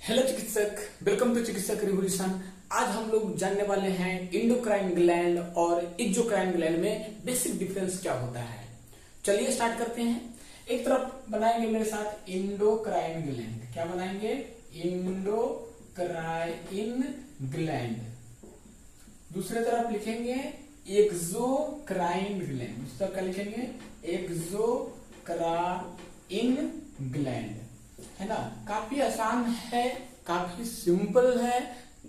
Hello चिकित्सक, welcome to चिकित्सक revolution. आज हम लोग जानने वाले हैं इंडोक्राइन ग्लैंड और एक्सोक्राइन ग्लैंड में बेसिक डिफरेंस क्या होता है। चलिए स्टार्ट करते हैं। एक तरफ बनाएंगे मेरे साथ इंडोक्राइन ग्लैंड। क्या बनाएंगे? Endocrine gland. दूसरे तरफ लिखेंगे एक्सोक्राइन ग्लैंड। दूसरी तरफ क्या लिखेंगे? Exocrine gland. है ना, काफी आसान है, काफी सिंपल है।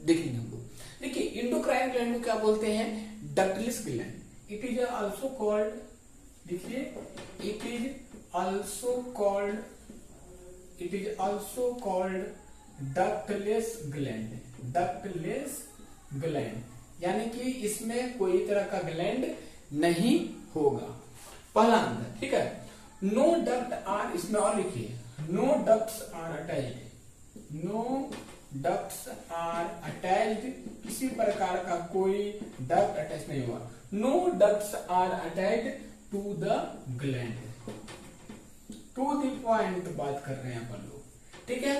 देखेंगे हम लोग। देखिए, इंडोक्राइन ग्लैंड को क्या बोलते हैं? Ductless gland. It is also called, देखिए, it is also called ductless gland. Ductless gland यानी कि इसमें कोई तरह का ग्लैंड नहीं होगा। पहला अंतर, ठीक है। नो डक्ट आर, इसमें और लिखिए, no ducts are attached, no ducts are attached, किसी प्रकार का कोई डक्ट अटैच नहीं हुआ। no ducts are attached to the gland, to the point बात कर रहे हैं अपन लोग, ठीक है।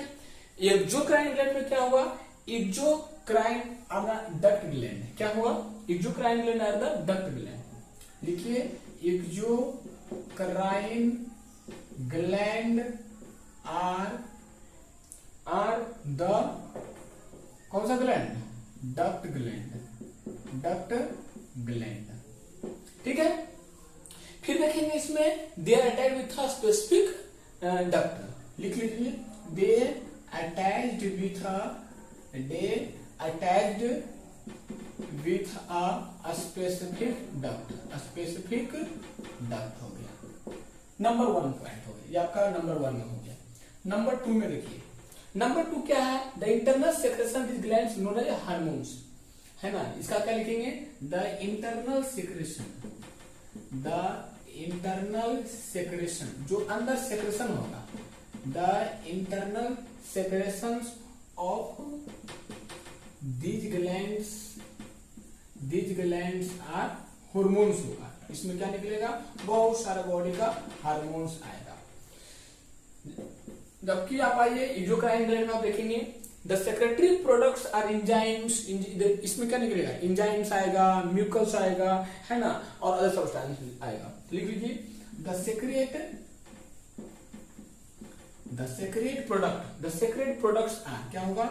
एक्सोक्राइन ग्लैंड में क्या हुआ? Exocrine are the duct gland. क्या हुआ? Exocrine gland are the duct gland. लिखिए, एक्सोक्राइन ग्लैंड आर द कौन सा gland? Duct gland. Duct gland, ठीक है। फिर देखेंगे इसमें they are attached with a specific duct. लिख लीजिए, they attached with a specific duct. Specific duct हो गया, नंबर 1 पॉइंट हो गया, ये आपका नंबर 1 में हो गया। नंबर 2 में देखिए, नंबर 2 क्या है? The internal secretion this glands known as hormones. है ना, इसका क्या लिखेंगे? द इंटरनल सेक्रेशन, जो अंदर सेक्रेशन होगा, the internal secretion of these glands are hormones होगा। इसमें क्या निकलेगा? बहुत सारा बॉडी का हार्मोन्स आएगा। जबकि आप आइए एक्सोक्राइन ग्लैंड में, आप देखेंगे the secretory products are enzymes. इसमें क्या निकलेगा? एंजाइम्स आएगा, म्यूकस आएगा, है ना, और अदर सब्सटेंस आएगा। लिख लीजिए, द सेक्रेट प्रोडक्ट्स आर, क्या होगा?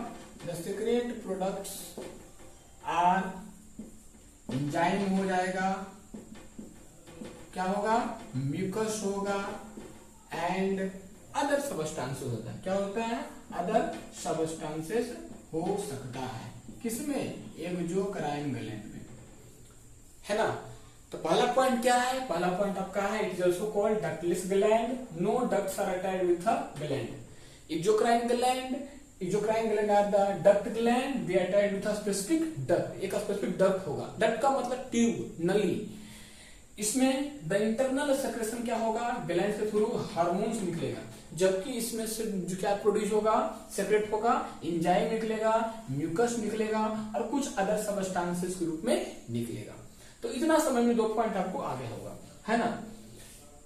The secret products are enzyme हो जाएगा, क्या होगा? म्यूकस होगा, एंड अदर सब्सटेंसेस होता है। क्या होता है? अदर सब्सटेंसेस हो सकता है। किसमें? एक्सोक्राइन ग्लैंड में, है ना। तो पहला पॉइंट क्या है? पहला पॉइंट आपका है, it is also called ductless gland, no ducts are attached with a gland. Exocrine gland are the duct gland, they are attached with a specific duct. एक स्पेसिफिक डक्ट होगा। डक्ट का मतलब tube, नली। इसमें the internal secretion क्या होगा? Gland के through hormones निकलेगा। जबकि इसमें से जो क्या प्रोड्यूस होगा? सेपरेट होगा, एंजाइम निकलेगा, म्यूकस निकलेगा, और कुछ अदर सब्सटेंसेस के रूप में निकलेगा। तो इतना समझ में 2 पॉइंट आपको आगे होगा, है ना।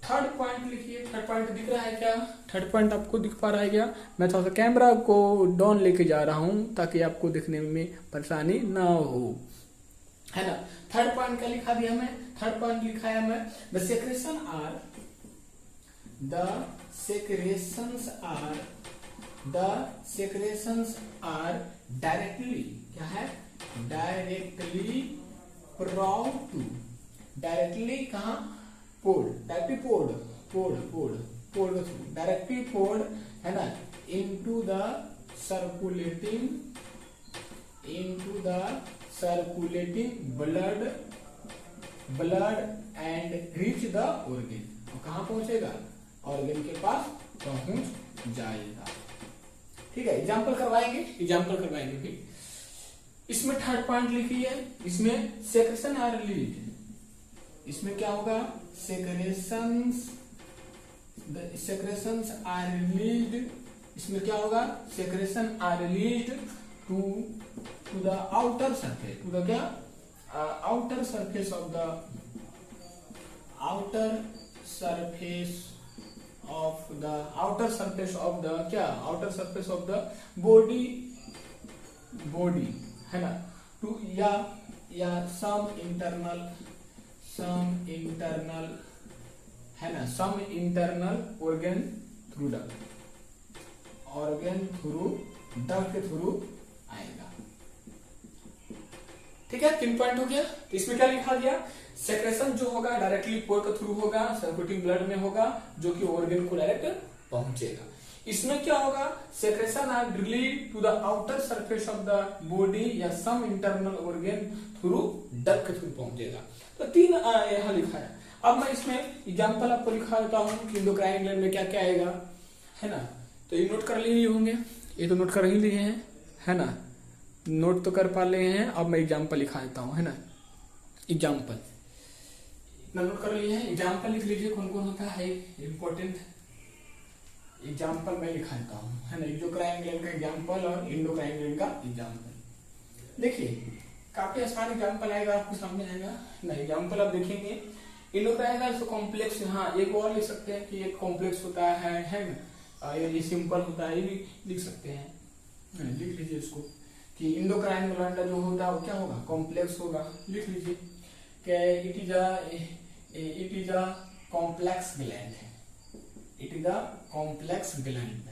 थर्ड पॉइंट लिखिए। थर्ड पॉइंट दिख रहा है क्या? थर्ड पॉइंट आपको दिख पा रहा है क्या? मैं थोड़ा सा कैमरा को डाउन लेके जा रहा हूं ताकि आपको दिखने में परेशानी ना हो, है ना। थर्ड पॉइंट क्या लिखा दिया हमें? थर्ड पॉइंट लिखा है हमें, द सेक्रेशंस आर डायरेक्टली, क्या है? डायरेक्टली कहां? डायरेक्टली पोर्ड, है ना, into the circulating blood and reach the organ. और कहां पहुंचेगा? ऑर्गन के पास पहुंच जाएगा, ठीक है। एग्जाम्पल करवाएंगे फिर। इसमें थर्ड पॉइंट लिखिए, इसमें सेक्रेशन आर रिलीज। इसमें क्या होगा? Secretions are released. इसमें क्या होगा? Secretion are released to the outer surface, to the क्या? outer surface of the outer surface of the क्या, outer surface of the body, body है ना, टू या सम इंटरनल है ना, some internal organ through duct, organ through duct के through आएगा। ठीक है, 3 पॉइंट हो गया। तो इसमें क्या लिखा गया, सेक्रेशन जो होगा डायरेक्टली पोर के थ्रू होगा, सर्कुलेटिंग ब्लड में होगा, जो कि ऑर्गन को डायरेक्ट पहुंचेगा। इसमें क्या होगा, secretion are released to the outer surface of the body या some internal organ through duct के थ्रू पहुंचेगा। तो 3 यहाँ लिखा है। अब मैं इसमें एग्जाम्पल आपको लिखा देता हूँ कि एंडोक्राइन ग्लैंड में क्या क्या आएगा, है ना। तो ये नोट कर लिए होंगे, ये तो नोट कर ही लिए हैं, है ना, नोट तो कर पा लिए हैं। अब मैं एग्जाम्पल लिखा देता हूँ, है ना, एग्जाम्पल इतना नोट कर लिए हैं। एग्जाम्पल लिख लीजिए कौन कौन होता है, इंपॉर्टेंट एग्जाम्पल मैं लिखा देता हूँ, है ना, एक्सोक्राइन ग्लैंड का एग्जाम्पल और एंडोक्राइन ग्लैंड का एग्जाम्पल। देखिए काफी आसान एग्जाम्पल आएगा, आपको सामने आएगा ना। एग्जाम्पल आप देखेंगे, एंडोक्राइन ग्लैंड कॉम्प्लेक्स, हाँ एक और लिख सकते हैं कि एक कॉम्प्लेक्स होता है ना, ये सिंपल होता है, ये भी लिख सकते हैं, लिख लीजिए इसको कि एंडोक्राइन ग्लैंड जो होता है वो क्या होगा, कॉम्प्लेक्स होगा। लिख लीजिए कि it is a complex gland है, it is a complex gland.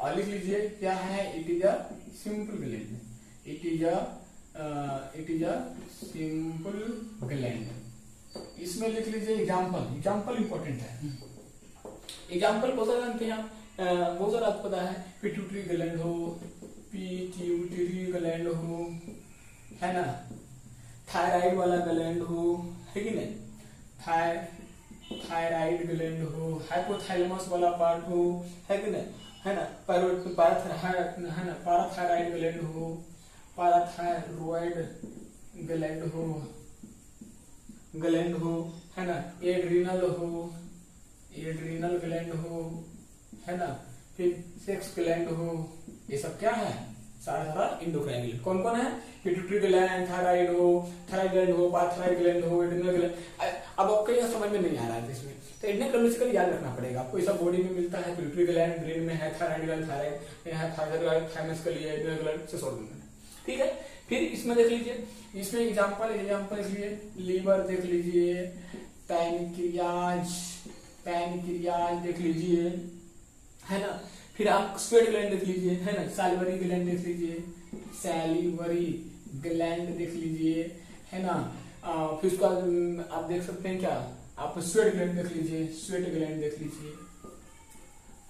और लिख लीजिए क्या है, it is a simple gland, it is a simple gland. इसमें लिख लीजिए एग्जाम्पल, एग्जाम्पल इंपॉर्टेंट है। एग्जाम्पल बहुत सारे जानते हैं आप, बहुत सारा आपको पता है, पिट्यूटरी ग्लैंड हो, पिट्यूटरी ग्लैंड हो, है ना, थायराइड वाला ग्लैंड हो, है कि नहीं, थायराइड ग्लैंड हो, हाइपोथैलेमस वाला पार्ट हो, है कि नहीं, है ना, पाराथायराइड ग्लैंड हो, पाराथायरॉइड ग्लैंड हो, है ना, एड्रिनल ग्लैंड हो, है ना, फिर सेक्स ग्लैंड हो। ये सब क्या है, सारा एंडोक्राइन ग्लैंड। कौन कौन है, पिट्यूटरी ग्लैंड, थायराइड ग्लैंड हो, पाराथायराइड ग्लैंड हो, एड्रिनल ग्लैंड। अब आपको यह समझ में नहीं आ रहा है इसमें, तो इन्हें क्रोनोलॉजिकली याद रखना पड़ेगा आपको। ये सब बॉडी में मिलता है, पिट्यूटरी ग्लैंड ब्रेन में है, थायराइड ग्लैंड थायराइड थाइमस के लिए, एड्रिनल ग्लैंड से सॉल्व करना है। ठीक है, फिर इसमें देख लीजिए, इसमें एग्जांपल इसलिए लीवर देख लीजिए, पैनक्रियाज देख लीजिए, है ना, फिर आप स्वेट ग्लैंड देख लीजिए, है ना, सैलिवरी ग्लैंड देख लीजिए, सैलिवरी ग्लैंड देख लीजिए, है ना। फिर उसका आप देख सकते हैं क्या, आप स्वेट ग्लैंड देख लीजिए, स्वेट ग्लैंड देख लीजिए।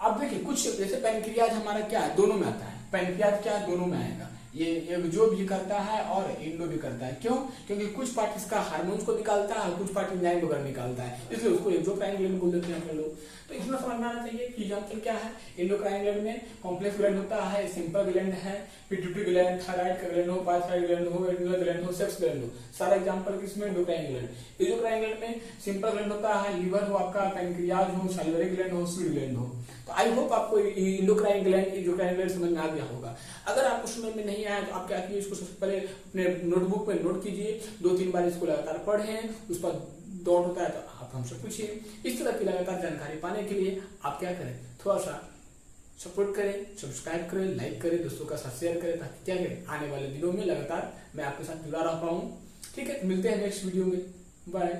अब देखिए कुछ जैसे पैनक्रियाज हमारा क्या है, दोनों में आता है, पैनक्रियाज क्या है, दोनों में आएगा, ये जो भी करता है और एंडो भी करता है। क्यों, क्योंकि कुछ पार्ट इसका हार्मोन्स को निकालता है, कुछ पार्ट एंजाइम वगैरह निकालता है, इसलिए उसको एक्सोक्राइन ग्लैंड बोल देते हैं लोग। तो इसमें समझ में आना चाहिए कि एग्जाम्पल क्या है, एंडोक्राइन ग्लैंड में कॉम्प्लेक्स ग्लैंड होता है, सिंपल ग्लैंड है, पिट्यूटरी ग्लैंड, थायराइड का ग्लैंड हो, पाराथायराइड ग्लैंड हो, एड्रिनल ग्लैंड हो, सेक्स ग्लैंड हो, सारा एग्जाम्पल किसमें, एंडोक्राइन ग्लैंड। एक्सोक्राइन ग्लैंड में सिंपल ग्लैंड होता है, लीवर हो आपका, पैनक्रियाज हो, सैलिवरी ग्लैंड हो, स्वीट ग्लैंड हो। तो आई होप आपको एंडोक्राइन ग्लैंड, एक्सोक्राइन ग्लैंड समझ में आ गया होगा। अगर आपको समझ में नहीं आया तो आप क्या कीजिए, इसको सबसे पहले अपने नोटबुक में नोट कीजिए, 2-3 बार इसको लगातार पढ़ें, उस पर डाउट होता है तो आप हमसे पूछिए। इस तरह की लगातार जानकारी पाने के लिए आप क्या करें, थोड़ा सा सपोर्ट करें, सब्सक्राइब करें, लाइक करें, दोस्तों का साथ शेयर करें, ताकि क्या करें, आने वाले दिनों में लगातार मैं आपके साथ जुड़ा रह पाऊँ। ठीक है, मिलते हैं नेक्स्ट वीडियो में, बाय।